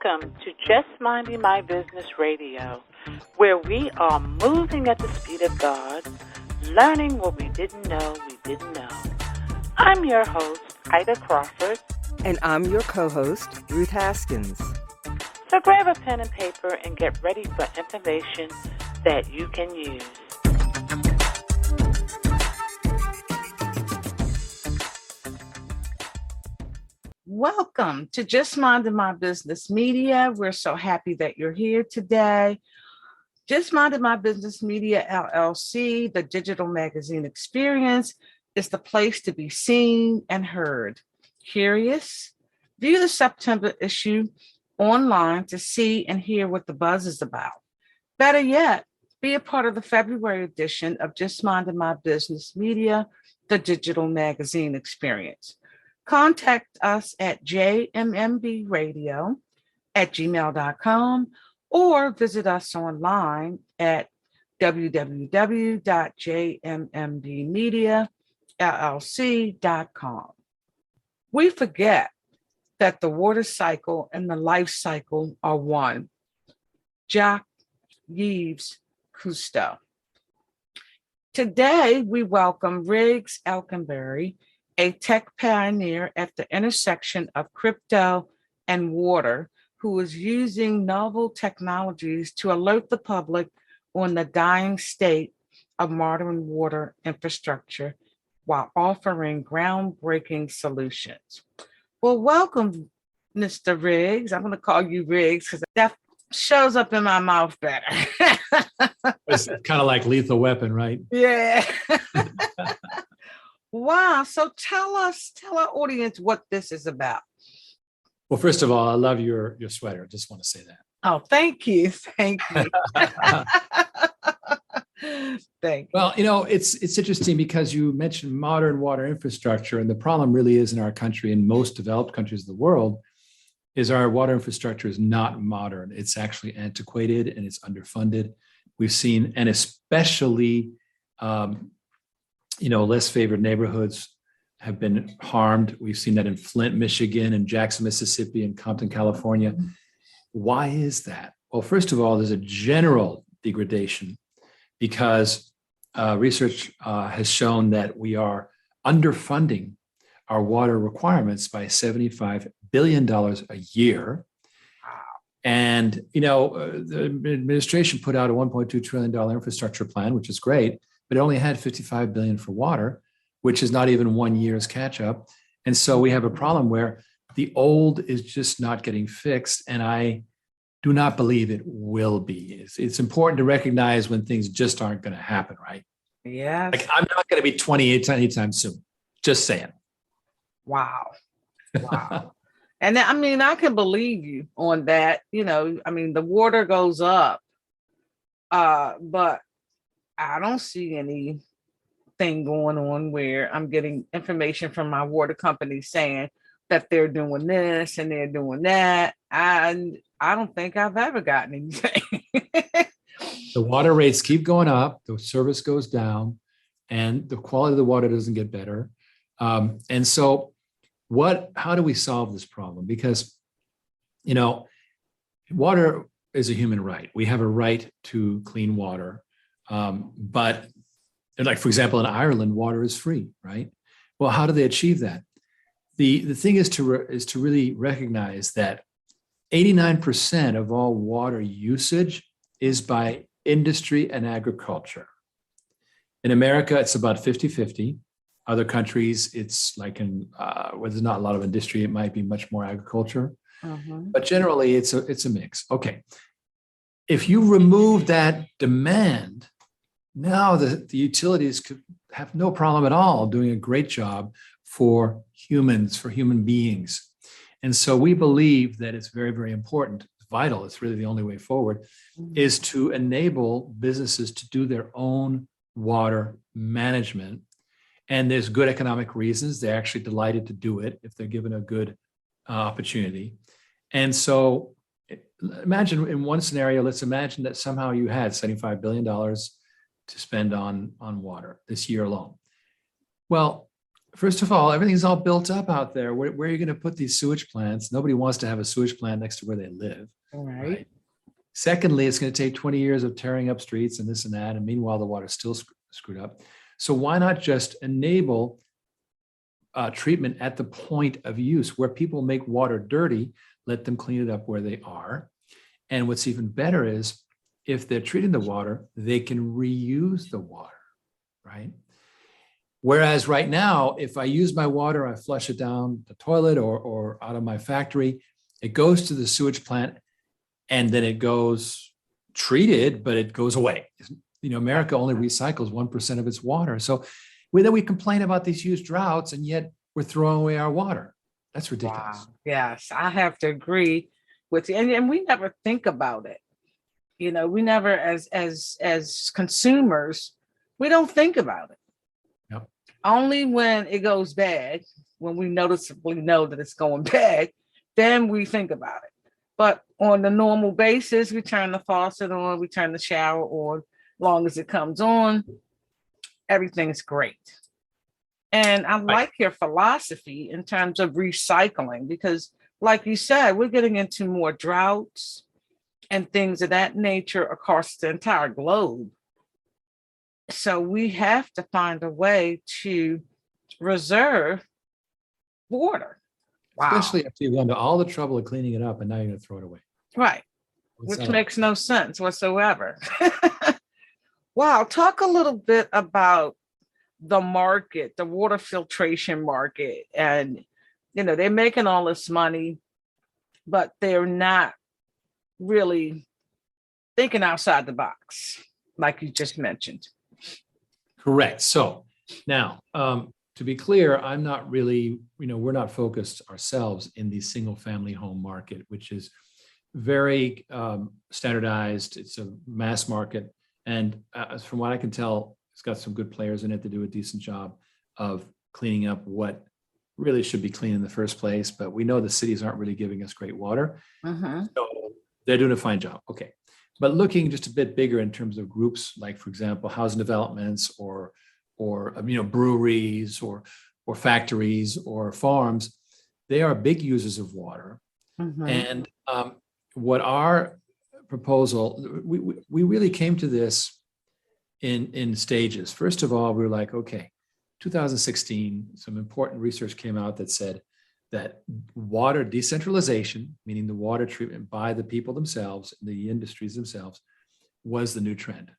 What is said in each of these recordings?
Welcome to Just Minding My Business Radio, where we are moving at the speed of God, learning what we didn't know we didn't know. I'm your host, Ida Crawford. And I'm your co-host, Ruth Haskins. So grab a pen and paper and get ready for information that you can use. Welcome to Just Minding My Business Media. We're so happy that you're here today. Just Minding My Business Media, LLC, the digital magazine experience, is the place to be seen and heard. Curious? View the September issue online to see and hear what the buzz is about. Better yet, be a part of the February edition of Just Minding My Business Media, the digital magazine experience. Contact us at jmmbradio@gmail.com or visit us online at www.jmmbmediallc.com. We forget that the water cycle and the life cycle are one. Jacques Yves Cousteau. Today, we welcome Riggs Eckleberry, a tech pioneer at the intersection of crypto and water, who is using novel technologies to alert the public on the dying state of modern water infrastructure while offering groundbreaking solutions. Well, welcome, Mr. Riggs. I'm going to call you Riggs because that shows up in my mouth better. It's kind of like Lethal Weapon, right? Yeah. Wow. So tell our audience what this is about. Well, first of all, I love your sweater. I just want to say that. Oh, thank you. Thank you. Thank you. Well, it's interesting because you mentioned modern water infrastructure, and the problem really is in our country and most developed countries of the world is our water infrastructure is not modern. It's actually antiquated and it's underfunded. We've seen, and especially, less favored neighborhoods have been harmed. We've seen that in Flint, Michigan, and Jackson, Mississippi, and Compton, California. Why is that? Well, first of all, there's a general degradation because research has shown that we are underfunding our water requirements by $75 billion a year. And, the administration put out a $1.2 trillion infrastructure plan, which is great, but it only had $55 billion for water, which is not even 1 year's catch up. And so we have a problem where the old is just not getting fixed. And I do not believe it will be. It's important to recognize when things just aren't going to happen, right? Yes. Like I'm not going to be 28 anytime soon. Just saying. Wow. And I can believe you on that. The water goes up, but I don't see anything going on where I'm getting information from my water company saying that they're doing this and they're doing that. And I don't think I've ever gotten anything. The water rates keep going up, the service goes down, and the quality of the water doesn't get better. And so how do we solve this problem? Because, water is a human right. We have a right to clean water. But like, for example, in Ireland, water is free, right? Well, how do they achieve that? The thing is to really recognize that 89% of all water usage is by industry and agriculture. In America, it's about 50-50. Other countries, it's like where there's not a lot of industry, it might be much more agriculture. But generally, it's a mix. Okay. If you remove that demand, now the utilities could have no problem at all doing a great job for humans, for human beings. And so we believe that it's very, very important, it's vital, it's really the only way forward, is to enable businesses to do their own water management. And there's good economic reasons. They're actually delighted to do it if they're given a good opportunity. And so imagine in one scenario, let's imagine that somehow you had $75 billion to spend on water this year alone. Well, first of all, everything's all built up out there. Where are you going to put these sewage plants? Nobody wants to have a sewage plant next to where they live. Right. Secondly, it's going to take 20 years of tearing up streets and this and that. And meanwhile, the water's still screwed up. So why not just enable treatment at the point of use where people make water dirty, let them clean it up where they are. And what's even better is if they're treating the water, they can reuse the water, right? Whereas right now, if I use my water, I flush it down the toilet or out of my factory, it goes to the sewage plant and then it goes treated, but it goes away. You know, America only recycles 1% of its water. So then we complain about these huge droughts and yet we're throwing away our water. That's ridiculous. Wow. Yes, I have to agree with you. And we never think about it. You know, we never as consumers, we don't think about it. Yep. Only when it goes bad, when we noticeably know that it's going bad, then we think about it. But on the normal basis, we turn the faucet on, we turn the shower on, long as it comes on, everything's great. And I like your philosophy in terms of recycling, because like you said, we're getting into more droughts and things of that nature across the entire globe. So we have to find a way to reserve water. Wow. Especially after you've gone to all the trouble of cleaning it up and now you're going to throw it away. Right. Which makes no sense whatsoever. Wow. Talk a little bit about the market, the water filtration market. And, you know, they're making all this money, but they're not really thinking outside the box, like you just mentioned. Correct. So now, to be clear, I'm not really, we're not focused ourselves in the single family home market, which is very standardized. It's a mass market. And from what I can tell, it's got some good players in it to do a decent job of cleaning up what really should be clean in the first place. But we know the cities aren't really giving us great water. So they're doing a fine job. Okay. But looking just a bit bigger in terms of groups, like, for example, housing developments or breweries or factories or farms, they are big users of water. And what our proposal, we really came to this in stages. First of all, we were like, okay, 2016, some important research came out that said that water decentralization, meaning the water treatment by the people themselves, the industries themselves, was the new trend.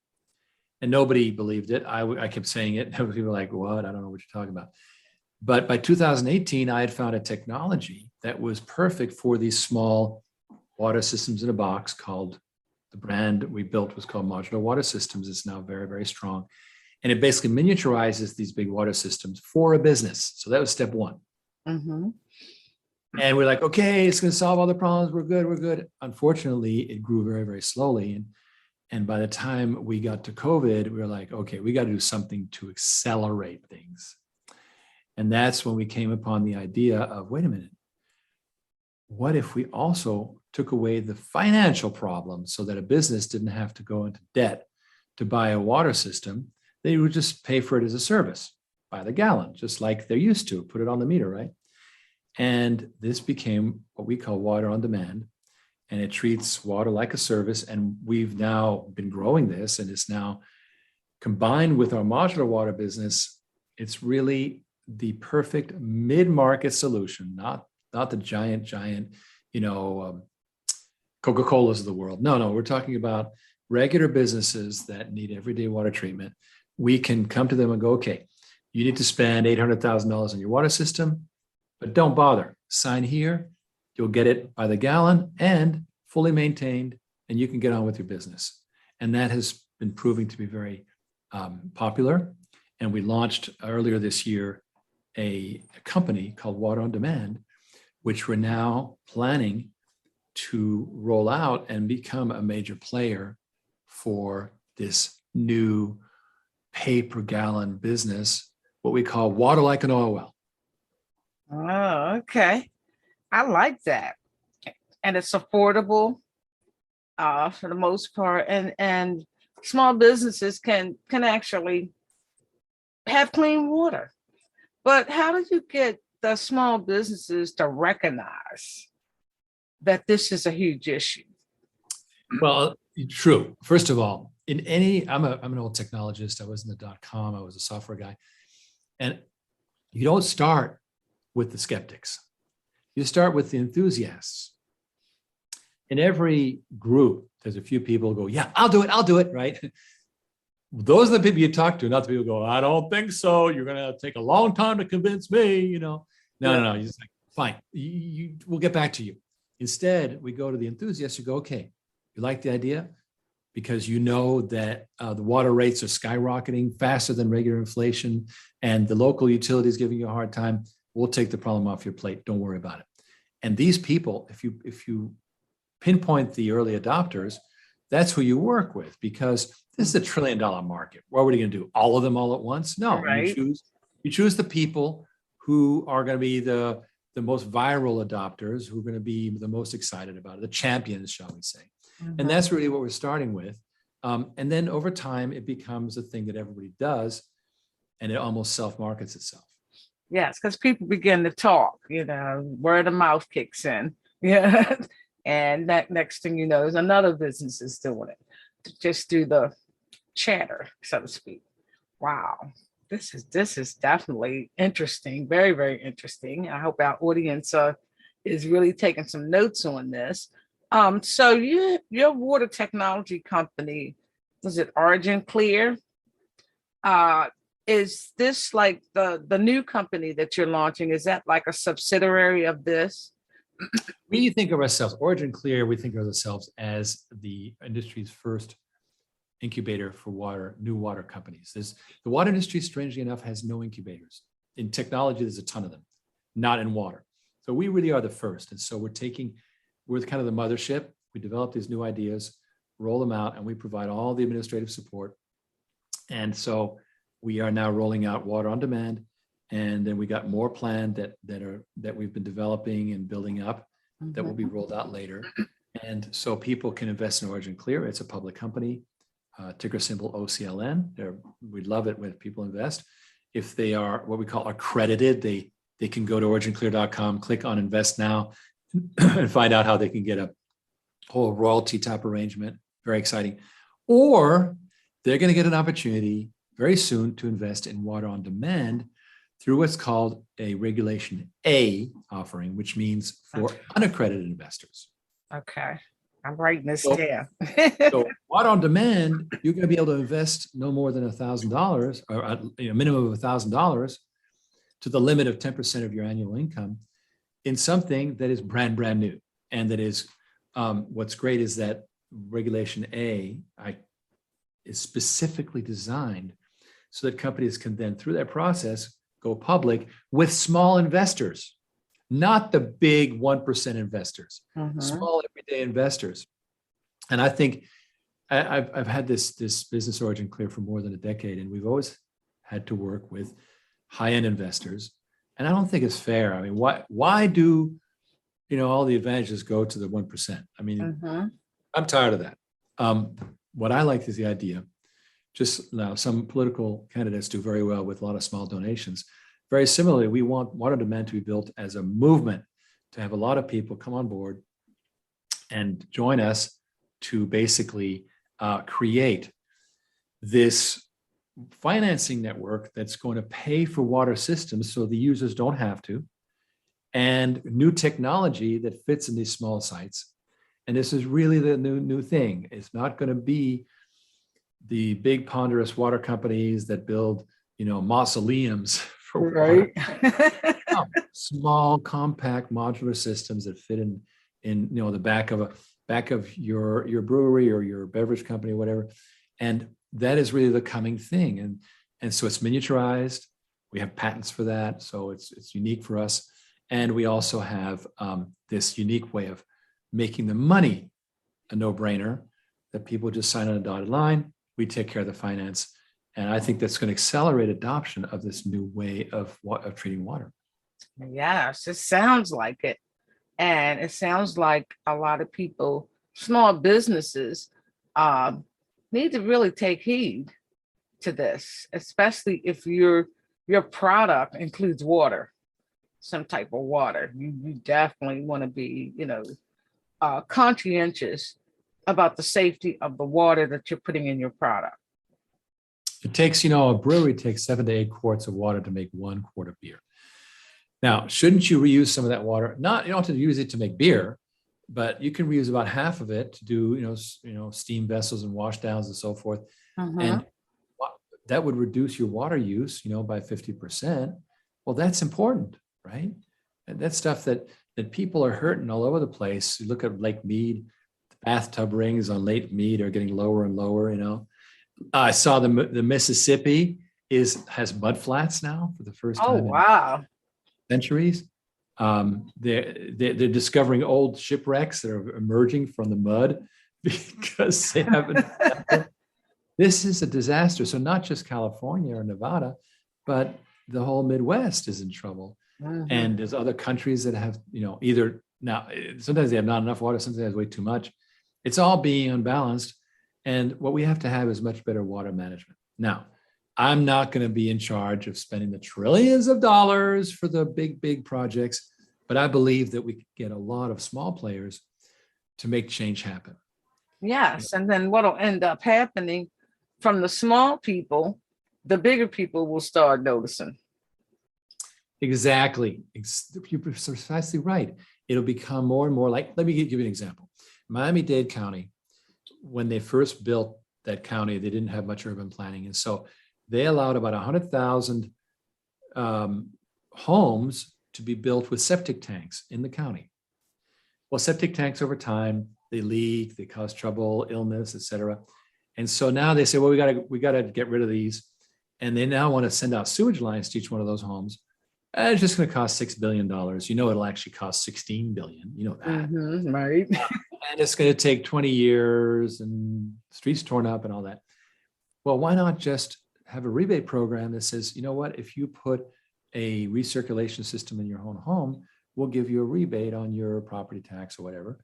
And nobody believed it. I kept saying it. People were like, what? I don't know what you're talking about. But by 2018, I had found a technology that was perfect for these small water systems in a box called, the brand we built was called Modular Water Systems. It's now very, very strong. And it basically miniaturizes these big water systems for a business. So that was step one. And we're like, okay, it's going to solve all the problems. We're good. We're good. Unfortunately, it grew very, very slowly. And by the time we got to COVID, we were like, okay, we got to do something to accelerate things. And that's when we came upon the idea of, wait a minute, what if we also took away the financial problem so that a business didn't have to go into debt to buy a water system? They would just pay for it as a service by the gallon, just like they're used to, put it on the meter, right? And this became what we call water on demand. And it treats water like a service. And we've now been growing this, and it's now combined with our modular water business. It's really the perfect mid-market solution, not the giant, Coca-Colas of the world. No, we're talking about regular businesses that need everyday water treatment. We can come to them and go, okay, you need to spend $800,000 on your water system, but don't bother. Sign here. You'll get it by the gallon and fully maintained, and you can get on with your business. And that has been proving to be very popular. And we launched earlier this year a company called Water on Demand, which we're now planning to roll out and become a major player for this new pay per gallon business, what we call water like an oil well. Oh, okay. I like that. And it's affordable for the most part. And small businesses can actually have clean water. But how did you get the small businesses to recognize that this is a huge issue? Well, true. First of all, I'm an old technologist. I was in the .com. I was a software guy. And you don't start with the skeptics. You start with the enthusiasts. In every group, there's a few people who go, yeah, I'll do it, right? Those are the people you talk to, not the people who go, I don't think so. You're going to take a long time to convince me, No, no. You're just like, fine, we'll get back to you. Instead, we go to the enthusiasts who go, okay, you like the idea? Because you know that the water rates are skyrocketing faster than regular inflation, and the local utility is giving you a hard time. We'll take the problem off your plate. Don't worry about it. And these people, if you pinpoint the early adopters, that's who you work with, because this is a $1 trillion market. What are we going to do? All of them all at once? No, Right. you choose the people who are going to be the most viral adopters, who are going to be the most excited about it, the champions, shall we say. And that's really what we're starting with. And then over time, it becomes a thing that everybody does, and it almost self-markets itself. Yes, because people begin to talk, word of mouth kicks in. Yeah. And that next thing you know, there's another business is doing it. Just do the chatter, so to speak. Wow. This is definitely interesting. Very, very interesting. I hope our audience is really taking some notes on this. So your water technology company, was it OriginClear? Is this like the new company that you're launching? Is that like a subsidiary of this? We think of ourselves, OriginClear, we think of ourselves as the industry's first incubator for new water companies. The water industry, strangely enough, has no incubators. In technology, there's a ton of them, not in water. So we really are the first. And so we're kind of the mothership. We develop these new ideas, roll them out, and we provide all the administrative support. And so we are now rolling out water on demand. And then we got more planned that we've been developing and building up that will be rolled out later. And so people can invest in OriginClear. It's a public company, ticker symbol OCLN. We'd love it when people invest. If they are what we call accredited, they can go to originclear.com, click on Invest Now, and find out how they can get a whole royalty type arrangement. Very exciting. Or they're going to get an opportunity very soon to invest in water on demand through what's called a Regulation A offering, which means for unaccredited investors. Okay. I'm writing this So- down. So water on demand, you're going to be able to invest no more than $1,000 or a minimum of $1,000 to the limit of 10% of your annual income in something that is brand new. And that is, what's great is that Regulation A is specifically designed so that companies can then, through that process, go public with small investors, not the big 1% investors, small everyday investors. And I think I've had this business OriginClear for more than a decade, and we've always had to work with high-end investors. And I don't think it's fair. I mean, why do all the advantages go to the 1%? I mean, I'm tired of that. What I like is the idea. Just now, some political candidates do very well with a lot of small donations. Very similarly, we want water demand to be built as a movement, to have a lot of people come on board and join us to basically create this financing network that's going to pay for water systems so the users don't have to, and new technology that fits in these small sites. And this is really the new thing. It's not going to be the big ponderous water companies that build, mausoleums for water. No, small, compact, modular systems that fit in the back of your brewery or your beverage company or whatever. And that is really the coming thing. And so it's miniaturized. We have patents for that. So it's unique for us. And we also have this unique way of making the money a no-brainer, that people just sign on a dotted line. We take care of the finance. And I think that's going to accelerate adoption of this new way of treating water. Yes, it sounds like it. And it sounds like a lot of people, small businesses, need to really take heed to this, especially if you're your product includes water, some type of water, you definitely want to be, conscientious about the safety of the water that you're putting in your product. It takes, a brewery takes 7 to 8 quarts of water to make 1 quart of beer. Now, shouldn't you reuse some of that water? Not, you don't have to use it to make beer, but you can reuse about half of it to do, steam vessels and wash downs and so forth. And that would reduce your water use, by 50%. Well, that's important, right? And that's stuff that people are hurting all over the place. You look at Lake Mead, the bathtub rings on Lake Mead are getting lower and lower, I saw the Mississippi has mud flats now for the first time. Oh, wow. Centuries. They're discovering old shipwrecks that are emerging from the mud because they haven't. This is a disaster. So not just California or Nevada, but the whole Midwest is in trouble. And there's other countries that have, either now, sometimes they have not enough water, sometimes they have way too much. It's all being unbalanced. And what we have to have is much better water management. Now, I'm not going to be in charge of spending the trillions of dollars for the big projects, but I believe that we can get a lot of small players to make change happen. Yes. And then what'll end up happening from the small people, the bigger people will start noticing. Exactly. You're precisely right. It'll become more and more like, let me give you an example. Miami-Dade County, when they first built that county, they didn't have much urban planning. And so they allowed about 100,000 homes to be built with septic tanks in the county. Well, septic tanks over time, they leak, they cause trouble, illness, et cetera. And so now they say, well, we got to get rid of these. And they now want to send out sewage lines to each one of those homes. And it's just going to cost $6 billion. It'll actually cost $16 billion. You know that. Right. And it's going to take 20 years and streets torn up and all that. Well, why not just have a rebate program that says, you know what, if you put a recirculation system in your own home, we'll give you a rebate on your property tax or whatever.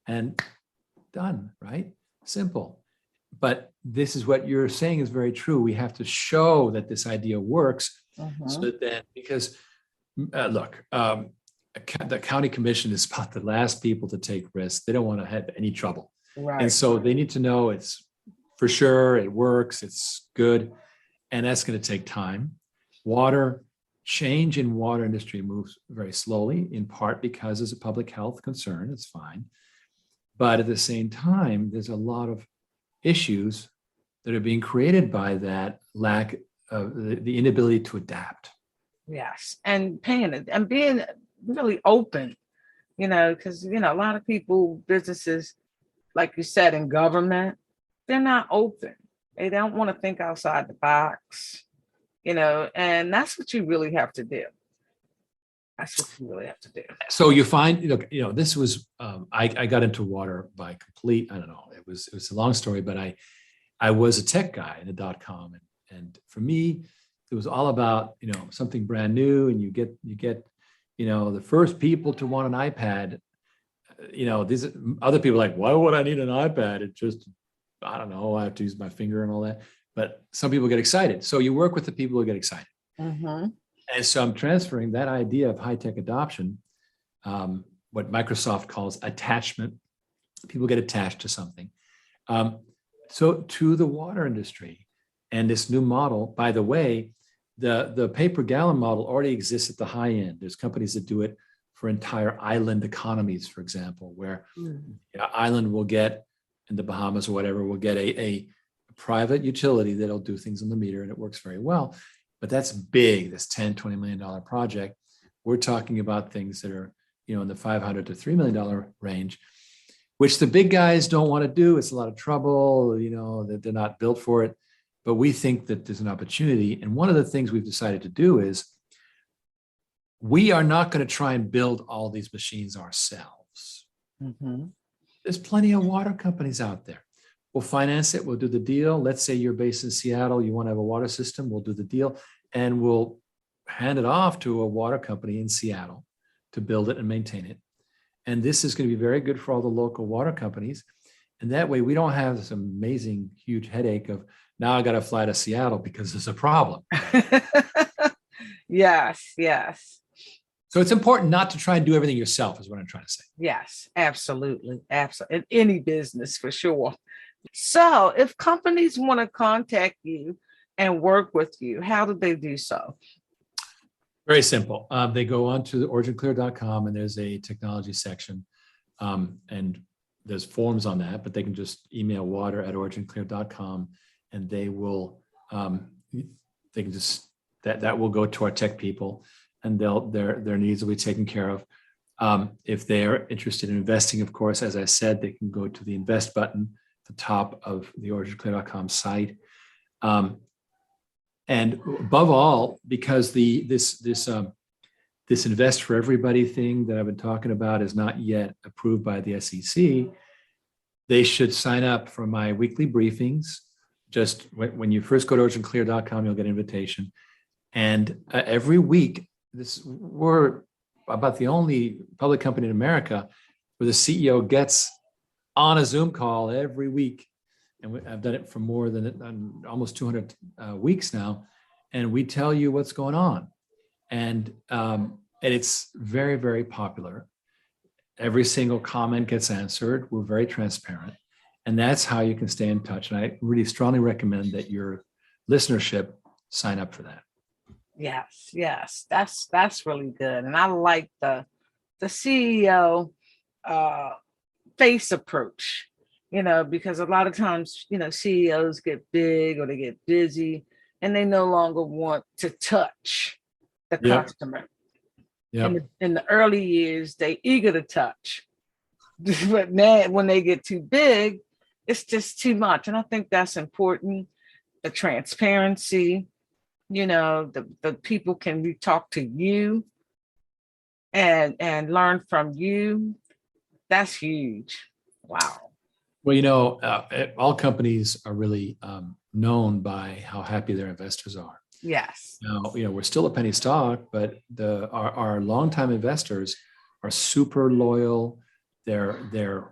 And done, right? Simple. But this is what you're saying is very true. We have to show that this idea works. So that then, because look, the county commission is about the last people to take risks. They don't want to have any trouble. Right. And so they need to know it's for sure, it works, it's good. And that's going to take time. Change in water industry moves very slowly, in part because it's a public health concern. It's fine. But at the same time, there's a lot of issues that are being created by that lack of the inability to adapt. Yes. And paying it and being really open, because, a lot of people, businesses, like you said, in government, they're not open. They don't want to think outside the box, and that's what you really have to do. That's what you really have to do. So you find, this was, I got into water by complete, I don't know, it was a long story, but I was a tech guy in the .com. And for me, it was all about, something brand new, and you get, the first people to want an iPad, these other people are like, why would I need an iPad? It just, I don't know, I have to use my finger and all that. But some people get excited. So you work with the people who get excited. And so I'm transferring that idea of high-tech adoption, what Microsoft calls attachment. People get attached to something. So to the water industry and this new model, by the way, the pay-per-gallon model already exists at the high end. There's companies that do it for entire island economies, for example, where island will get, in the Bahamas or whatever, will get a private utility that'll do things on the meter, and it works very well. But that's big, this $10, $20 million project. We're talking about things that are, in the $500 to $3 million range, which the big guys don't want to do. It's a lot of trouble, that they're not built for it. But we think that there's an opportunity. And one of the things we've decided to do is we are not going to try and build all these machines ourselves. There's plenty of water companies out there. We'll finance it. We'll do the deal. Let's say you're based in Seattle. You want to have a water system. We'll do the deal. And we'll hand it off to a water company in Seattle to build it and maintain it. And this is going to be very good for all the local water companies. And that way we don't have this amazing, huge headache of now I got to fly to Seattle because there's a problem. Yes, yes, So it's important not to try and do everything yourself, is what I'm trying to say. yes, absolutely. Absolutely. In any business for sure. So if companies want to contact you and work with you, how do they do so? Very simple. They go on to originclear.com and there's a technology section. And there's forms on that, but they can just email water@originclear.com and they will, they can just, that will go to our tech people and their needs will be taken care of. If they're interested in investing, of course, as I said, they can go to the invest button at the top of the originclear.com site. And above all, because this invest for everybody thing that I've been talking about is not yet approved by the SEC, they should sign up for my weekly briefings. Just when you first go to originclear.com, you'll get an invitation. And every week, we're about the only public company in America where the CEO gets on a Zoom call every week. And I've done it for more than almost 200 weeks now. And we tell you what's going on. And it's very, very popular. Every single comment gets answered. We're very transparent. And that's how you can stay in touch. And I really strongly recommend that your listenership sign up for that. Yes, yes, that's really good. And I like the CEO face approach, because a lot of times, CEOs get big or they get busy and they no longer want to touch the Yep. customer. Yep. In the early years, they eager to touch. But now when they get too big, it's just too much. And I think that's important. The transparency, the people can talk to you and learn from you. That's huge. Wow. Well, all companies are really known by how happy their investors are. Yes. Now, we're still a penny stock, but our longtime investors are super loyal. They're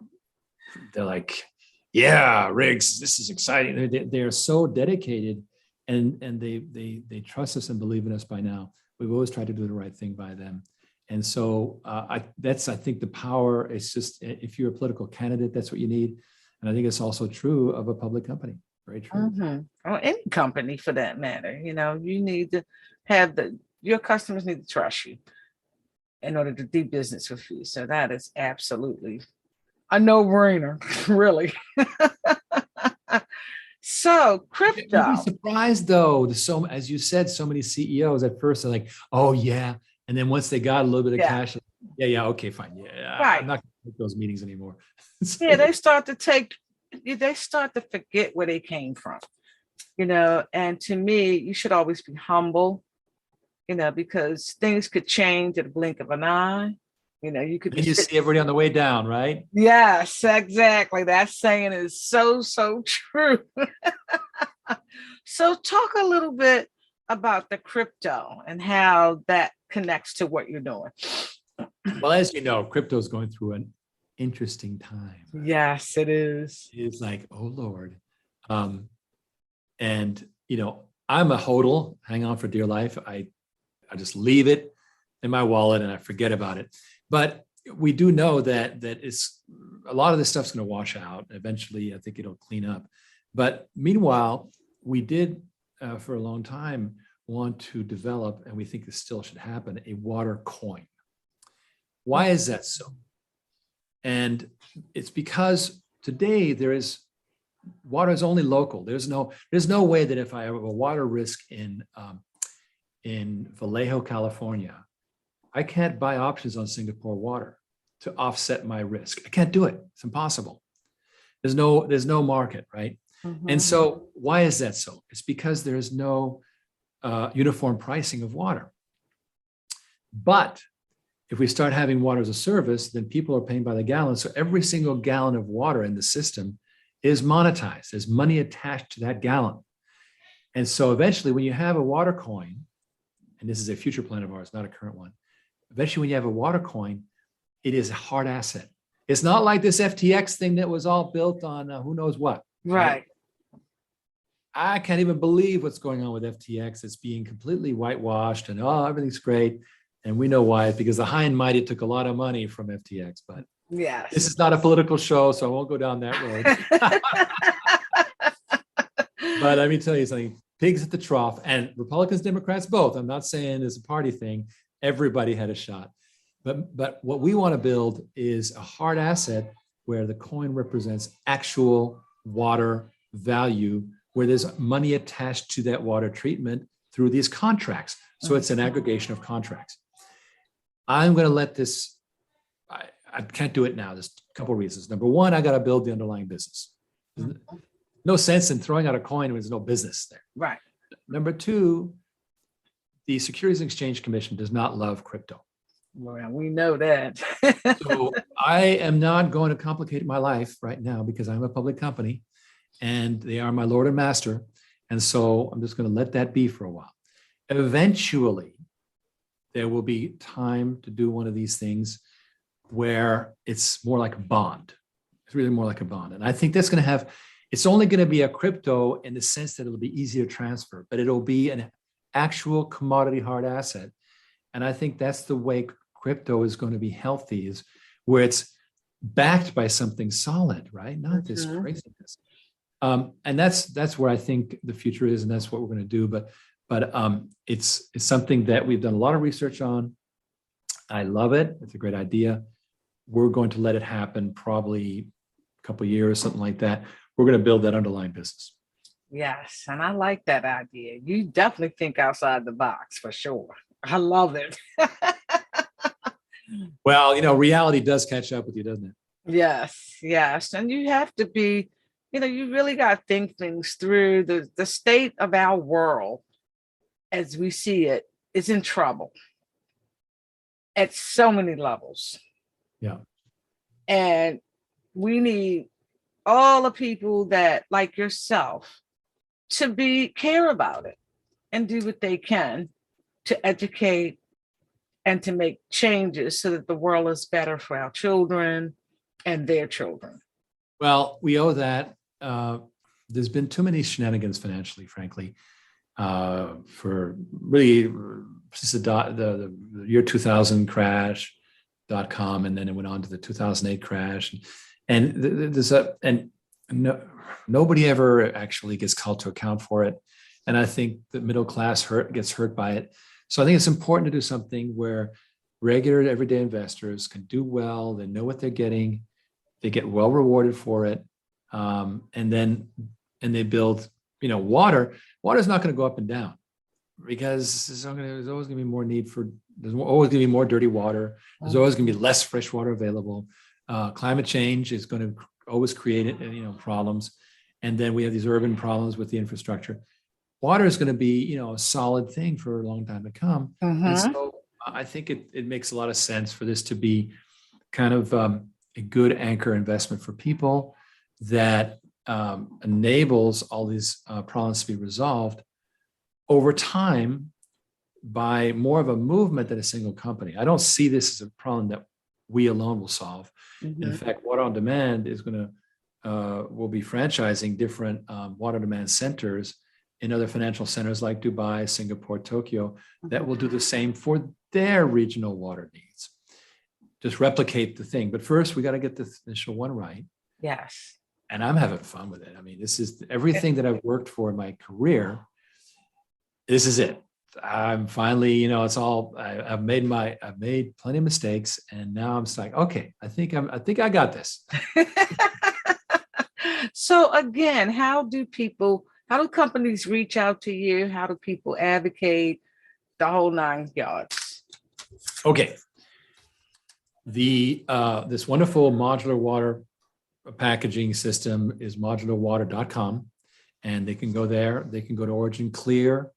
like, yeah, Riggs, this is exciting. They're so dedicated, and they trust us and believe in us by now. We've always tried to do the right thing by them. And so I think the power. It's just, if you're a political candidate, that's what you need. And I think it's also true of a public company. Very true. Mm-hmm. Or any company for that matter. You need to have your customers need to trust you in order to do business with you. So that is absolutely a no-brainer, really. So crypto. You'd be surprised though. As you said, so many CEOs at first are like, oh yeah. And then once they got a little bit of cash, yeah, okay, fine. Yeah, right. I'm not going to take those meetings anymore. Yeah, they start to forget where they came from, and to me, you should always be humble, because things could change at a blink of an eye. You could you see everybody on the way down, right? Yes, exactly. That saying is so true. So talk a little bit about the crypto and how that connects to what you're doing. Well, as you know, crypto is going through an interesting time. Yes, it is. It's like, oh Lord. And I'm a hodl, hang on for dear life. I just leave it in my wallet and I forget about it. But we do know that it's a lot of this stuff's going to wash out. Eventually, I think it'll clean up. But meanwhile, we did for a long time want to develop, and we think this still should happen, a water coin. Why is that so? And it's because today water is only local. There's no way that if I have a water risk in Vallejo, California, I can't buy options on Singapore water to offset my risk. I can't do it. It's impossible. There's no market, right? Mm-hmm. And so why is that so? It's because there's no uniform pricing of water. But if we start having water as a service, then people are paying by the gallon. So every single gallon of water in the system is monetized. There's money attached to that gallon. And so eventually when you have a water coin, and this is a future plan of ours, not a current one, eventually when you have a water coin, it is a hard asset. It's not like this FTX thing that was all built on who knows what. Right. I can't even believe what's going on with FTX. It's being completely whitewashed and oh, everything's great. And we know why, because the high and mighty took a lot of money from FTX. But Yes. this is not a political show, so I won't go down that road. But let me tell you something, pigs at the trough, and Republicans, Democrats, both. I'm not saying it's a party thing. Everybody had a shot. But what we want to build is a hard asset where the coin represents actual water value, where there's money attached to that water treatment through these contracts. So it's an aggregation of contracts. I'm going to let this, I can't do it now. There's a couple of reasons. Number one, I got to build the underlying business. No sense in throwing out a coin when there's no business there. Right. Number two, the Securities and Exchange Commission does not love crypto. Well, we know that. So I am not going to complicate my life right now because I'm a public company and they are my Lord and Master. And so I'm just going to let that be for a while. Eventually, there will be time to do one of these things where it's more like a bond. It's really more like a bond. And I think that's going to have, it's only going to be a crypto in the sense that it'll be easier to transfer, but it'll be an actual commodity hard asset. And I think that's the way crypto is going to be healthy, is where it's backed by something solid, right? Not this craziness. And that's where I think the future is, and that's what we're going to do. But it's something that we've done a lot of research on. I love it. It's a great idea. We're going to let it happen probably a couple of years, something like that. We're going to build that underlying business. Yes, and I like that idea. You definitely think outside the box for sure. I love it. Well, reality does catch up with you, doesn't it? Yes, yes. And you have to be, you really got to think things through. The state of our world, as we see it, is in trouble at so many levels. Yeah. And we need all the people that, like yourself, to care about it and do what they can to educate and to make changes so that the world is better for our children and their children. Well, we owe that. There's been too many shenanigans financially, frankly, for really since the year 2000 crash, .com, and then it went on to the 2008 crash. And nobody ever actually gets called to account for it. And I think the middle class gets hurt by it. So I think it's important to do something where regular everyday investors can do well. They know what they're getting. They get well rewarded for it. And they build, water. Water is not going to go up and down because there's always going to be more need for, there's always going to be more dirty water. There's always going to be less fresh water available. Climate change is going to always create, problems. And then we have these urban problems with the infrastructure. Water is going to be, a solid thing for a long time to come. And so I think it makes a lot of sense for this to be kind of a good anchor investment for people that enables all these problems to be resolved over time by more of a movement than a single company. I don't see this as a problem that we alone will solve. In fact, Water on Demand is will be franchising different water demand centers in other financial centers like Dubai, Singapore, Tokyo, that will do the same for their regional water needs. Just replicate the thing. But first, we got to get the initial one right. Yes. And I'm having fun with it. I mean, this is everything that I've worked for in my career. This is it. I'm finally, it's all, I've made plenty of mistakes. And now I'm just like, okay, I think I got this. So again, how do companies reach out to you? How do people advocate? The whole 9 yards. Okay. This wonderful modular water packaging system is modularwater.com, and they can go there. They can go to OriginClear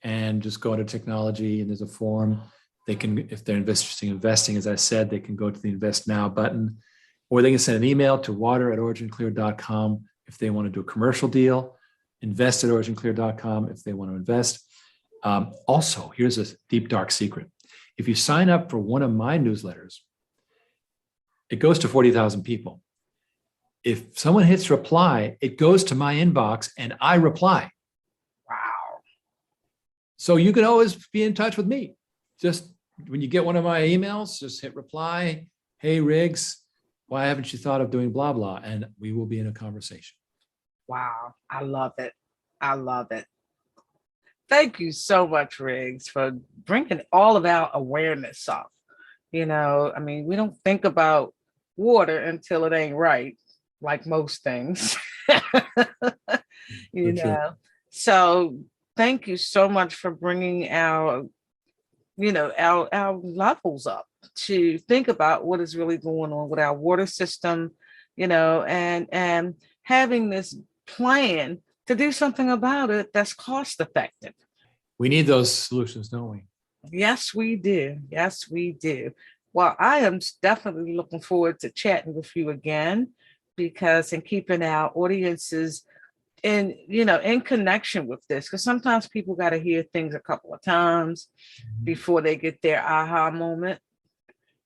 and just go to technology, and there's a form. They can, if they're interested in investing, as I said, they can go to the Invest Now button, or they can send an email to water@originclear.com if they want to do a commercial deal, invest@originclear.com if they want to invest. Also, here's a deep, dark secret. If you sign up for one of my newsletters, it goes to 40,000 people. If someone hits reply, it goes to my inbox and I reply. So you can always be in touch with me. Just when you get one of my emails, just hit reply. Hey, Riggs, why haven't you thought of doing blah, blah? And we will be in a conversation. Wow. I love it. I love it. Thank you so much, Riggs, for bringing all of our awareness up. You know, I mean, we don't think about water until it ain't right, like most things. you So true. know, so thank you so much for bringing our, our levels up to think about what is really going on with our water system, and having this plan to do something about it that's cost effective. We need those solutions, don't we? Yes, we do. Yes, we do. Well, I am definitely looking forward to chatting with you again, because and keeping our audiences in connection with this, because sometimes people got to hear things a couple of times before they get their aha moment.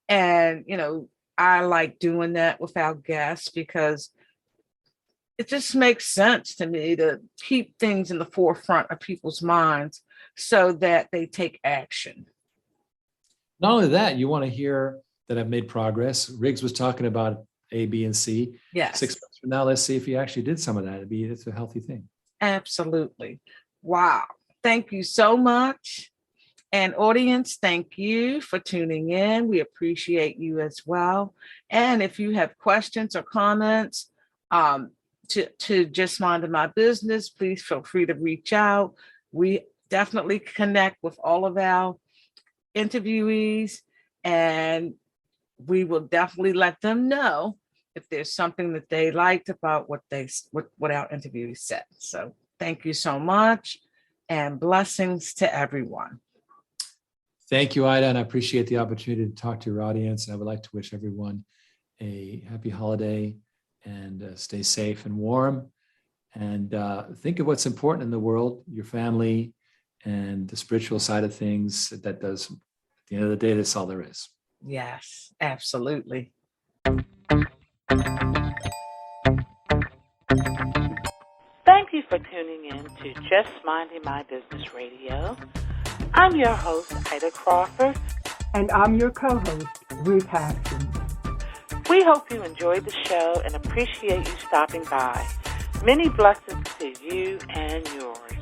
And, I like doing that with our guests because it just makes sense to me to keep things in the forefront of people's minds so that they take action. Not only that, you want to hear that I've made progress. Riggs was talking about A, B, and C. Yes. 6 months from now, let's see if he actually did some of that. It's a healthy thing. Absolutely. Wow. Thank you so much. And audience, thank you for tuning in. We appreciate you as well. And if you have questions or comments to Just Minding My Business, please feel free to reach out. We definitely connect with all of our interviewees, and we will definitely let them know if there's something that they liked about what our interviewees said. So thank you so much, and blessings to everyone. Thank you, Ida, and I appreciate the opportunity to talk to your audience. I would like to wish everyone a happy holiday, and stay safe and warm, and think of what's important in the world, your family, and the spiritual side of things. At the end of the day, that's all there is. Yes, absolutely. Thank you for tuning in to Just Minding My Business Radio. I'm your host, Ida Crawford. And I'm your co-host, Ruth Haskins. We hope you enjoyed the show and appreciate you stopping by. Many blessings to you and yours.